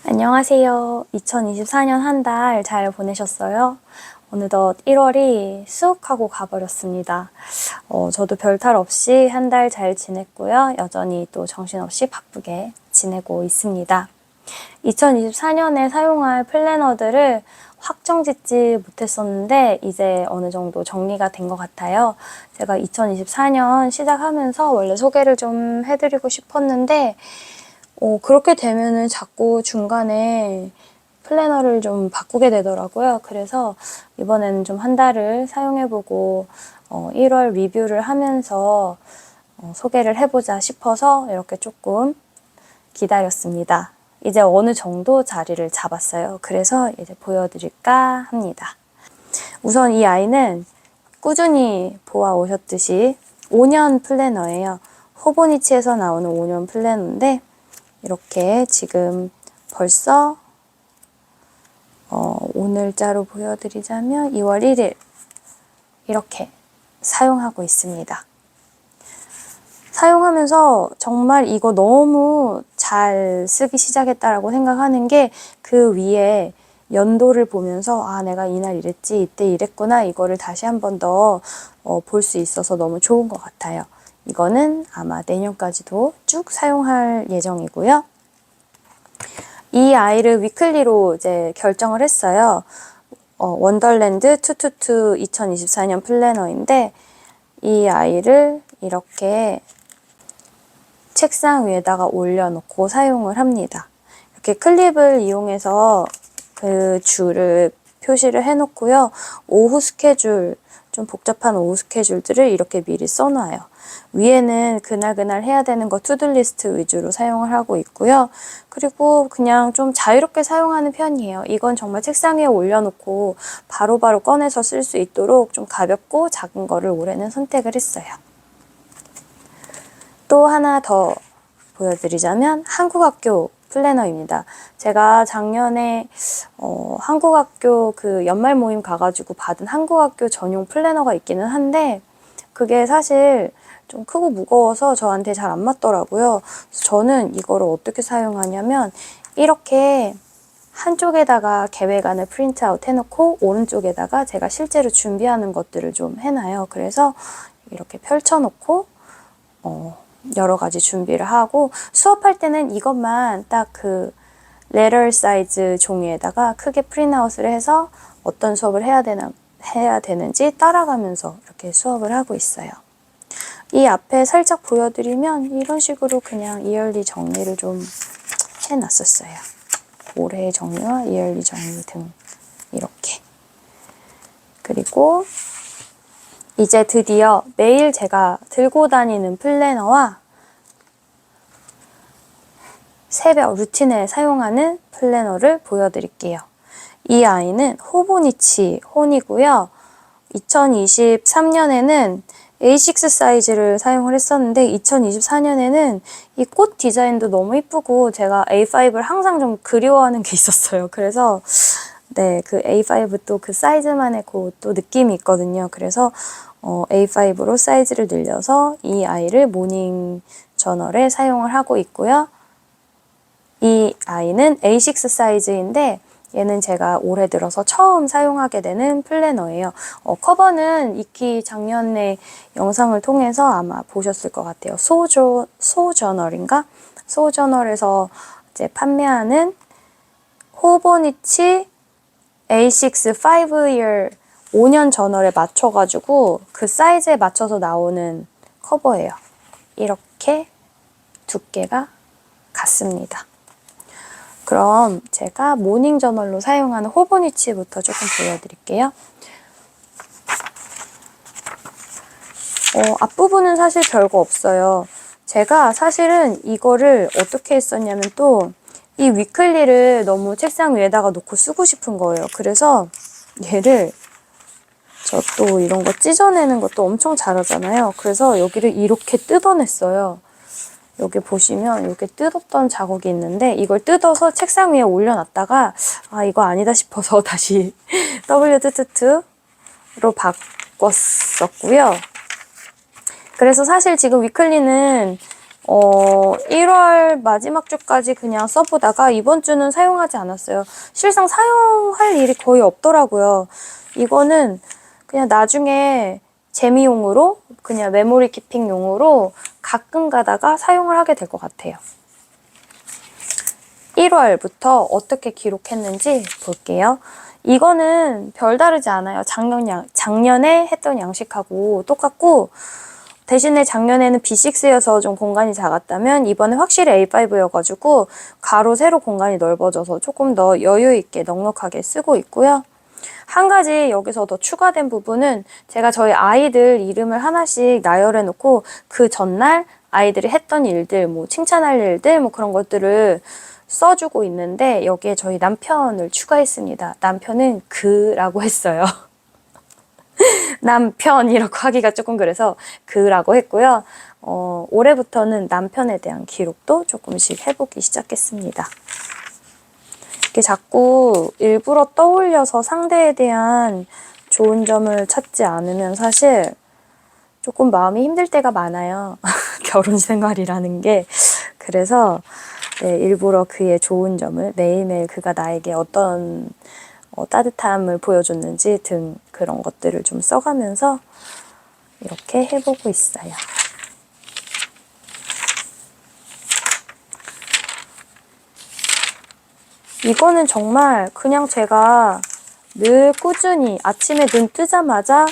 안녕하세요. 2024년 한 달 잘 보내셨어요? 어느덧 1월이 쑥 하고 가버렸습니다. 저도 별탈 없이 한 달 잘 지냈고요. 여전히 또 정신없이 바쁘게 지내고 있습니다. 2024년에 사용할 플래너들을 확정 짓지 못했었는데 이제 어느 정도 정리가 된 것 같아요. 제가 2024년 시작하면서 원래 소개를 좀 해드리고 싶었는데 그렇게 되면은 자꾸 중간에 플래너를 좀 바꾸게 되더라고요. 그래서 이번에는 좀 한 달을 사용해보고 1월 리뷰를 하면서 소개를 해보자 싶어서 이렇게 조금 기다렸습니다. 이제 어느 정도 자리를 잡았어요. 그래서 이제 보여드릴까 합니다. 우선 이 아이는 꾸준히 보아오셨듯이 5년 플래너예요. 호보니치에서 나오는 5년 플래너인데 이렇게 지금 벌써 오늘자로 보여드리자면 2월 1일 이렇게 사용하고 있습니다. 사용하면서 정말 이거 너무 잘 쓰기 시작했다라고 생각하는 게 그 위에 연도를 보면서 아 내가 이날 이랬지 이때 이랬구나 이거를 다시 한 번 더 볼 수 있어서 너무 좋은 것 같아요. 이거는 아마 내년까지도 쭉 사용할 예정이고요. 이 아이를 위클리로 이제 결정을 했어요. 원더랜드 222 2024년 플래너인데 이 아이를 이렇게 책상 위에다가 올려놓고 사용을 합니다. 이렇게 클립을 이용해서 그 줄을 표시를 해놓고요. 오후 스케줄, 좀 복잡한 오후 스케줄들을 이렇게 미리 써놔요. 위에는 그날 해야 되는 거 투두리스트 위주로 사용을 하고 있고요. 그리고 그냥 좀 자유롭게 사용하는 편이에요. 이건 정말 책상 위에 올려놓고 바로바로 꺼내서 쓸 수 있도록 좀 가볍고 작은 거를 올해는 선택을 했어요. 또 하나 더 보여드리자면 한국학교 플래너입니다. 제가 작년에 한국학교 그 연말 모임 가가지고 받은 한국학교 전용 플래너가 있기는 한데 그게 사실 좀 크고 무거워서 저한테 잘 안 맞더라고요. 저는 이거를 어떻게 사용하냐면 이렇게 한쪽에다가 계획안을 프린트아웃 해놓고 오른쪽에다가 제가 실제로 준비하는 것들을 좀 해놔요. 그래서 이렇게 펼쳐놓고 여러 가지 준비를 하고 수업할 때는 이것만 딱 그 레터 사이즈 종이에다가 크게 프린트아웃을 해서 어떤 수업을 해야 되는지 따라가면서 이렇게 수업을 하고 있어요. 이 앞에 살짝 보여드리면 이런 식으로 그냥 이얼리 정리를 좀 해놨었어요. 올해의 정리와 이얼리 정리 등 이렇게. 그리고 이제 드디어 매일 제가 들고 다니는 플래너와 새벽 루틴에 사용하는 플래너를 보여드릴게요. 이 아이는 호보니치 혼이고요. 2023년에는 A6 사이즈를 사용을 했었는데 2024년에는 이 꽃 디자인도 너무 이쁘고 제가 A5를 항상 좀 그리워하는 게 있었어요. 그래서 네, 그 A5 또 그 사이즈만의 그 또 느낌이 있거든요. 그래서 A5로 사이즈를 늘려서 이 아이를 모닝 저널에 사용을 하고 있고요. 이 아이는 A6 사이즈인데 얘는 제가 올해 들어서 처음 사용하게 되는 플래너예요. 커버는 익히 작년에 영상을 통해서 아마 보셨을 것 같아요. 소저널인가? 소저널에서 이제 판매하는 호보니치 A6 5year 5년 저널에 맞춰가지고 그 사이즈에 맞춰서 나오는 커버예요. 이렇게 두께가 같습니다. 그럼 제가 모닝 저널로 사용하는 호보니치부터 조금 보여드릴게요. 앞부분은 사실 별거 없어요. 제가 사실은 이거를 어떻게 했었냐면 또 이 위클리를 너무 책상 위에다가 놓고 쓰고 싶은 거예요. 그래서 얘를 저 또 이런 거 찢어내는 것도 엄청 잘하잖아요. 그래서 여기를 이렇게 뜯어냈어요. 여기 보시면 이렇게 뜯었던 자국이 있는데 이걸 뜯어서 책상 위에 올려놨다가 아 이거 아니다 싶어서 다시 W222로 바꿨었고요. 그래서 사실 지금 위클리는 1월 마지막 주까지 그냥 써보다가 이번 주는 사용하지 않았어요. 실상 사용할 일이 거의 없더라고요. 이거는 그냥 나중에 재미용으로, 그냥 메모리 키핑용으로 가끔 가다가 사용을 하게 될 것 같아요. 1월부터 어떻게 기록했는지 볼게요. 이거는 별다르지 않아요. 작년에 했던 양식하고 똑같고, 대신에 작년에는 B6여서 좀 공간이 작았다면 이번에 확실히 A5여가지고 가로 세로 공간이 넓어져서 조금 더 여유 있게 넉넉하게 쓰고 있고요. 한 가지 여기서 더 추가된 부분은 제가 저희 아이들 이름을 하나씩 나열해 놓고 그 전날 아이들이 했던 일들, 뭐 칭찬할 일들, 뭐 그런 것들을 써주고 있는데 여기에 저희 남편을 추가했습니다. 남편은 그라고 했어요. 남편이라고 하기가 조금 그래서 그라고 했고요. 올해부터는 남편에 대한 기록도 조금씩 해보기 시작했습니다. 이렇게 자꾸 일부러 떠올려서 상대에 대한 좋은 점을 찾지 않으면 사실 조금 마음이 힘들 때가 많아요. 결혼 생활이라는 게. 그래서 네, 일부러 그의 좋은 점을 매일매일 그가 나에게 어떤 따뜻함을 보여줬는지 등 그런 것들을 좀 써가면서 이렇게 해보고 있어요. 이거는 정말 그냥 제가 늘 꾸준히 아침에 눈 뜨자마자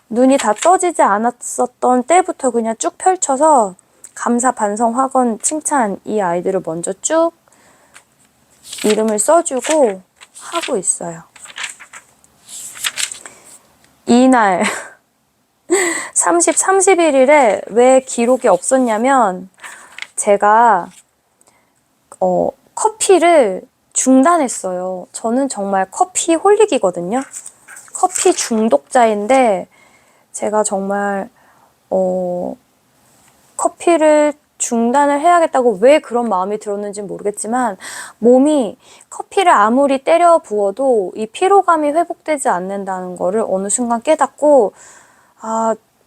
눈이 다 떠지지 않았었던 때부터 그냥 쭉 펼쳐서 감사, 반성, 확언, 칭찬 이 아이들을 먼저 쭉 이름을 써주고 하고 있어요. 이날 31일에 왜 기록이 없었냐면 제가 커피를 중단했어요. 저는 정말 커피 홀릭이거든요. 커피 중독자인데 제가 정말 커피를 중단을 해야겠다고 왜 그런 마음이 들었는지 모르겠지만 몸이 커피를 아무리 때려 부어도 이 피로감이 회복되지 않는다는 거를 어느 순간 깨닫고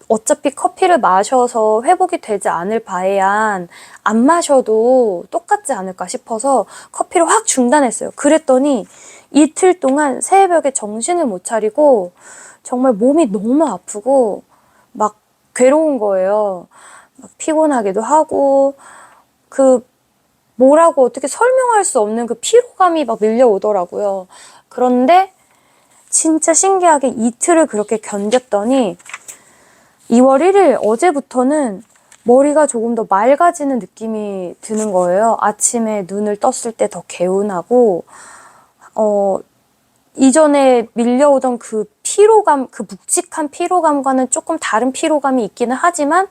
어차피 커피를 마셔서 회복이 되지 않을 바에야 안 마셔도 똑같지 않을까 싶어서 커피를 확 중단했어요. 그랬더니 이틀 동안 새벽에 정신을 못 차리고 정말 몸이 너무 아프고 막 괴로운 거예요. 막 피곤하기도 하고 뭐라고 어떻게 설명할 수 없는 그 피로감이 막 밀려오더라고요. 그런데 진짜 신기하게 이틀을 그렇게 견뎠더니 2월 1일 어제부터는 머리가 조금 더 맑아지는 느낌이 드는 거예요. 아침에 눈을 떴을 때 더 개운하고 이전에 밀려오던 그 피로감, 그 묵직한 피로감과는 조금 다른 피로감이 있기는 하지만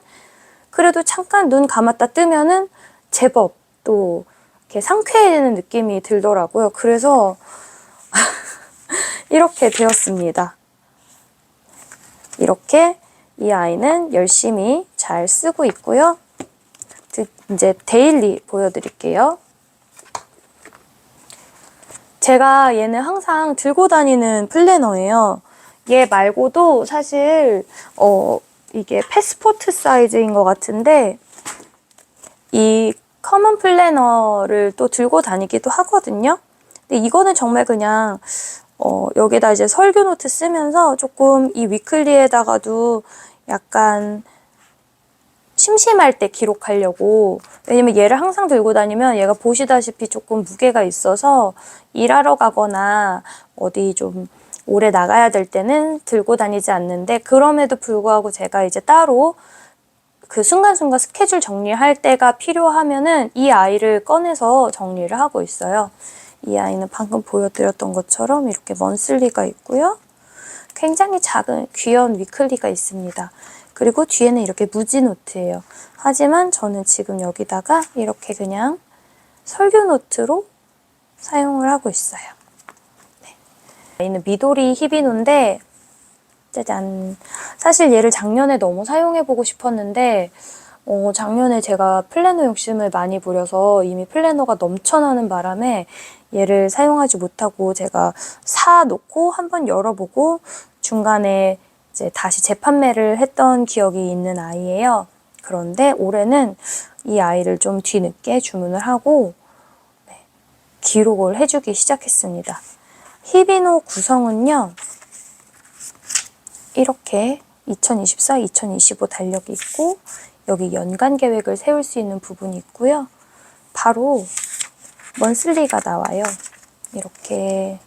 그래도 잠깐 눈 감았다 뜨면은 제법 또 이렇게 상쾌해지는 느낌이 들더라고요. 그래서 이렇게 되었습니다. 이렇게 이 아이는 열심히 잘 쓰고 있고요. 이제 데일리 보여드릴게요. 제가 얘는 항상 들고 다니는 플래너예요. 얘 말고도 사실 이게 패스포트 사이즈인 것 같은데 이 커먼 플래너를 또 들고 다니기도 하거든요. 근데 이거는 정말 그냥 여기다 이제 설교 노트 쓰면서 조금 이 위클리에다가도 약간 심심할 때 기록하려고. 왜냐면 얘를 항상 들고 다니면 얘가 보시다시피 조금 무게가 있어서 일하러 가거나 어디 좀 오래 나가야 될 때는 들고 다니지 않는데 그럼에도 불구하고 제가 이제 따로 그 순간순간 스케줄 정리할 때가 필요하면은 이 아이를 꺼내서 정리를 하고 있어요. 이 아이는 방금 보여드렸던 것처럼 이렇게 먼슬리가 있고요. 굉장히 작은 귀여운 위클리가 있습니다. 그리고 뒤에는 이렇게 무지 노트예요. 하지만 저는 지금 여기다가 이렇게 그냥 설교 노트로 사용을 하고 있어요. 네. 얘는 미도리 히비노인데 짜잔. 사실 얘를 작년에 너무 사용해보고 싶었는데 작년에 제가 플래너 욕심을 많이 부려서 이미 플래너가 넘쳐나는 바람에 얘를 사용하지 못하고 제가 사놓고 한번 열어보고 중간에 이제 다시 재판매를 했던 기억이 있는 아이예요. 그런데 올해는 이 아이를 좀 뒤늦게 주문을 하고 기록을 해주기 시작했습니다. 히비노 구성은요, 이렇게 2024, 2025 달력이 있고 여기 연간 계획을 세울 수 있는 부분이 있고요. 바로 먼슬리가 나와요. 이렇게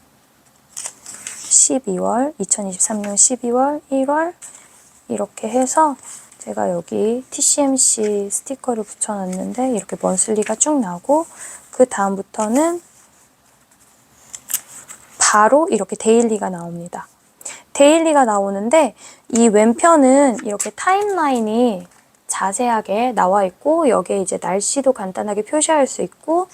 12월, 2023년 12월, 1월 이렇게 해서 제가 여기 TCMC 스티커를 붙여놨는데 이렇게 먼슬리가 쭉 나오고 그 다음부터는 바로 이렇게 데일리가 나옵니다. 데일리가 나오는데 이 왼편은 이렇게 타임라인이 자세하게 나와 있고 여기에 이제 날씨도 간단하게 표시할 수 있고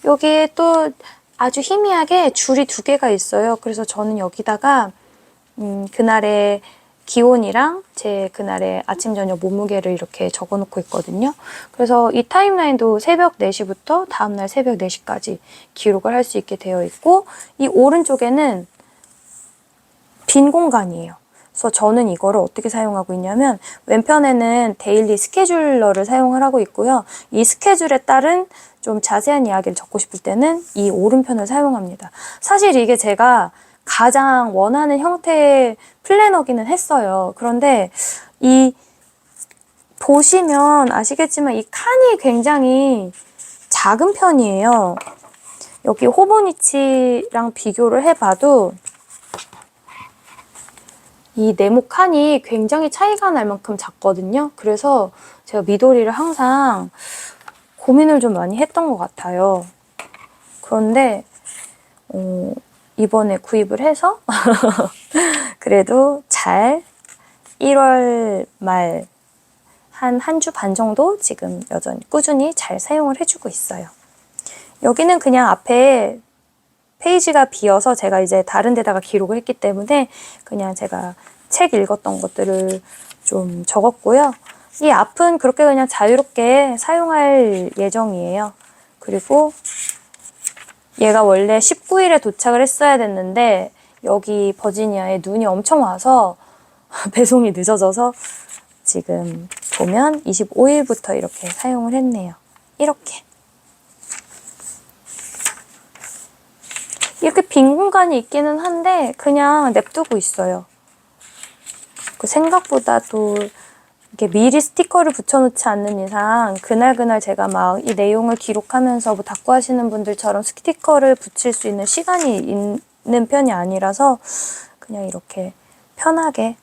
여기에 또 아주 희미하게 줄이 2개가 있어요. 그래서 저는 여기다가 그날의 기온이랑 제 그날의 아침 저녁 몸무게를 이렇게 적어 놓고 있거든요. 그래서 이 타임라인도 새벽 4시부터 다음날 새벽 4시까지 기록을 할 수 있게 되어 있고 이 오른쪽에는 빈 공간이에요. 그래서 저는 이거를 어떻게 사용하고 있냐면 왼편에는 데일리 스케줄러를 사용을 하고 있고요. 이 스케줄에 따른 좀 자세한 이야기를 적고 싶을 때는 이 오른편을 사용합니다. 사실 이게 제가 가장 원하는 형태의 플래너기는 했어요. 그런데 이 보시면 아시겠지만 이 칸이 굉장히 작은 편이에요. 여기 호보니치랑 비교를 해봐도 이 네모 칸이 굉장히 차이가 날 만큼 작거든요. 그래서 제가 미도리를 항상 고민을 좀 많이 했던 것 같아요. 그런데 이번에 구입을 해서 그래도 잘 1월 말 한 주 반 정도 지금 여전히 꾸준히 잘 사용을 해주고 있어요. 여기는 그냥 앞에 페이지가 비어서 제가 이제 다른 데다가 기록을 했기 때문에 그냥 제가 책 읽었던 것들을 좀 적었고요. 이 앞은 그렇게 그냥 자유롭게 사용할 예정이에요. 그리고 얘가 원래 19일에 도착을 했어야 됐는데 여기 버지니아에 눈이 엄청 와서 배송이 늦어져서 지금 보면 25일부터 이렇게 사용을 했네요. 이렇게 빈 공간이 있기는 한데 그냥 냅두고 있어요. 그 생각보다 또 이렇게 미리 스티커를 붙여놓지 않는 이상 그날 제가 막 이 내용을 기록하면서 뭐 닦고 하시는 분들처럼 스티커를 붙일 수 있는 시간이 있는 편이 아니라서 그냥 이렇게 편하게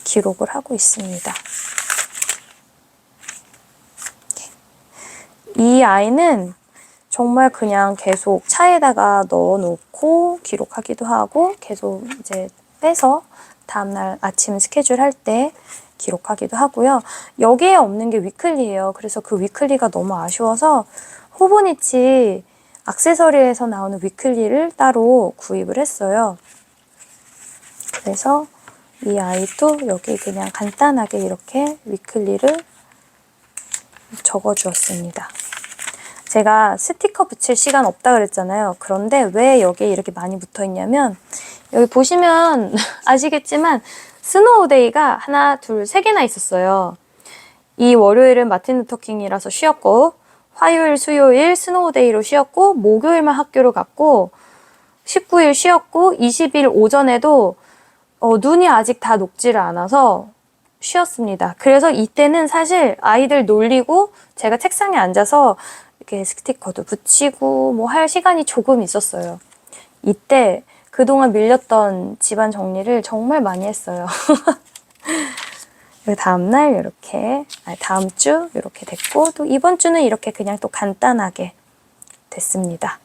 기록을 하고 있습니다. 이 아이는 정말 그냥 계속 차에다가 넣어놓고 기록하기도 하고 계속 이제 빼서 다음날 아침 스케줄 할 때 기록하기도 하고요. 여기에 없는 게 위클리예요. 그래서 그 위클리가 너무 아쉬워서 호보니치 액세서리에서 나오는 위클리를 따로 구입을 했어요. 그래서 이 아이도 여기 그냥 간단하게 이렇게 위클리를 적어주었습니다. 제가 스티커 붙일 시간 없다 그랬잖아요. 그런데 왜 여기에 이렇게 많이 붙어 있냐면 여기 보시면 아시겠지만 스노우데이가 하나, 둘, 3개나 있었어요. 이 월요일은 마틴 루터 킹이라서 쉬었고 화요일, 수요일 스노우데이로 쉬었고 목요일만 학교를 갔고 19일 쉬었고 20일 오전에도 눈이 아직 다 녹지를 않아서 쉬었습니다. 그래서 이때는 사실 아이들 놀리고 제가 책상에 앉아서 이렇게 스티커도 붙이고 뭐 할 시간이 조금 있었어요. 이때 그동안 밀렸던 집안 정리를 정말 많이 했어요. 다음날 이렇게, 다음 주 이렇게 됐고 또 이번 주는 이렇게 그냥 또 간단하게 됐습니다.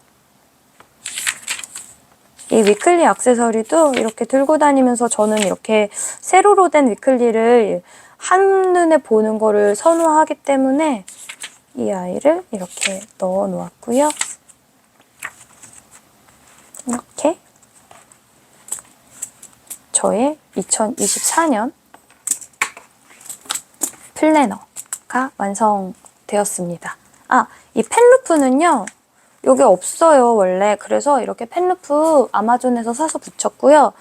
이 위클리 액세서리도 이렇게 들고 다니면서 저는 이렇게 세로로 된 위클리를 한눈에 보는 거를 선호하기 때문에 이 아이를 이렇게 넣어 놓았고요. 이렇게 저의 2024년 플래너가 완성되었습니다. 이 펜루프는요. 여기 없어요, 원래. 그래서 이렇게 펜루프 아마존에서 사서 붙였고요.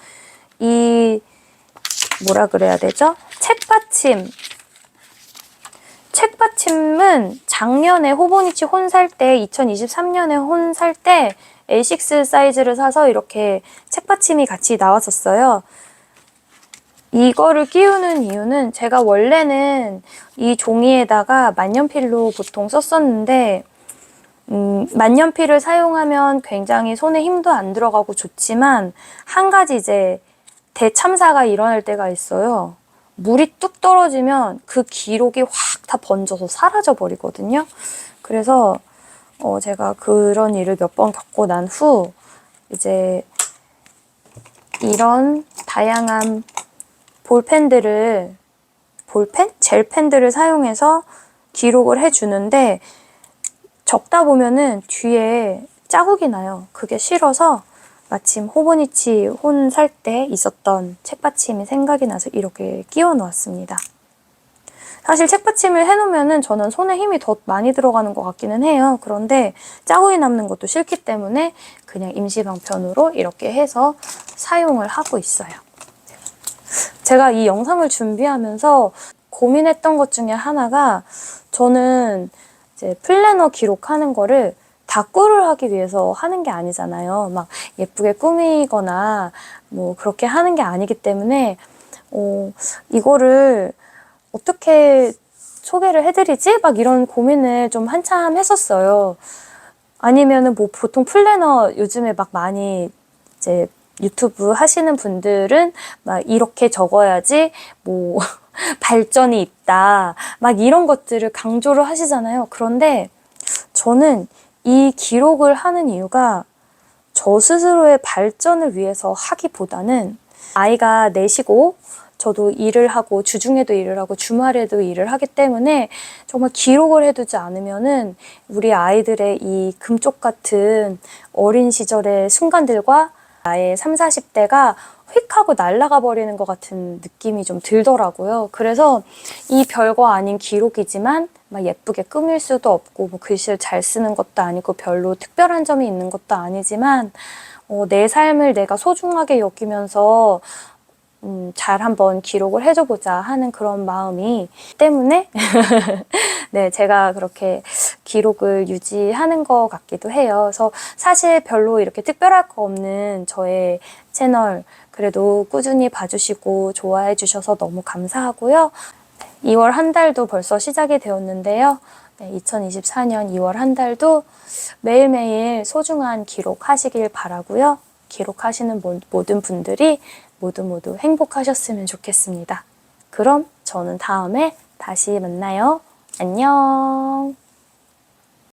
이 뭐라 그래야 되죠? 책받침. 책받침은 작년에 호보니치 혼 살 때, 2023년에 혼 살 때 A6 사이즈를 사서 이렇게 책받침이 같이 나왔었어요. 이거를 끼우는 이유는 제가 원래는 이 종이에다가 만년필로 보통 썼었는데 만년필을 사용하면 굉장히 손에 힘도 안 들어가고 좋지만 한 가지 이제 대참사가 일어날 때가 있어요. 물이 뚝 떨어지면 그 기록이 확 다 번져서 사라져 버리거든요. 그래서 제가 그런 일을 몇 번 겪고 난 후 이제 이런 다양한 볼펜? 젤펜들을 사용해서 기록을 해주는데 적다 보면은 뒤에 자국이 나요. 그게 싫어서 마침 호보니치 혼 살 때 있었던 책받침이 생각이 나서 이렇게 끼워 놓았습니다. 사실 책받침을 해놓으면은 저는 손에 힘이 더 많이 들어가는 것 같기는 해요. 그런데 자국이 남는 것도 싫기 때문에 그냥 임시방편으로 이렇게 해서 사용을 하고 있어요. 제가 이 영상을 준비하면서 고민했던 것 중에 하나가 저는 이제 플래너 기록하는 거를 다꾸를 하기 위해서 하는 게 아니잖아요. 막 예쁘게 꾸미거나 뭐 그렇게 하는 게 아니기 때문에 이거를 어떻게 소개를 해드리지? 막 이런 고민을 좀 한참 했었어요. 아니면은 뭐 보통 플래너 요즘에 막 많이 이제 유튜브 하시는 분들은 막 이렇게 적어야지 뭐 발전이 있다. 막 이런 것들을 강조를 하시잖아요. 그런데 저는 이 기록을 하는 이유가 저 스스로의 발전을 위해서 하기보다는 아이가 넷이고 저도 일을 하고 주중에도 일을 하고 주말에도 일을 하기 때문에 정말 기록을 해두지 않으면은 우리 아이들의 이 금쪽 같은 어린 시절의 순간들과 나의 30, 40대가 휙 하고 날아가 버리는 것 같은 느낌이 좀 들더라고요. 그래서 이 별거 아닌 기록이지만 막 예쁘게 꾸밀 수도 없고 뭐 글씨를 잘 쓰는 것도 아니고 별로 특별한 점이 있는 것도 아니지만 내 삶을 내가 소중하게 여기면서 잘 한번 기록을 해줘보자 하는 그런 마음이 때문에 네, 제가 그렇게 기록을 유지하는 것 같기도 해요. 그래서 사실 별로 이렇게 특별할 거 없는 저의 채널 그래도 꾸준히 봐주시고 좋아해 주셔서 너무 감사하고요. 2월 한 달도 벌써 시작이 되었는데요. 네, 2024년 2월 한 달도 매일매일 소중한 기록 하시길 바라고요. 기록하시는 모든 분들이 모두 행복하셨으면 좋겠습니다. 그럼 저는 다음에 다시 만나요. 안녕.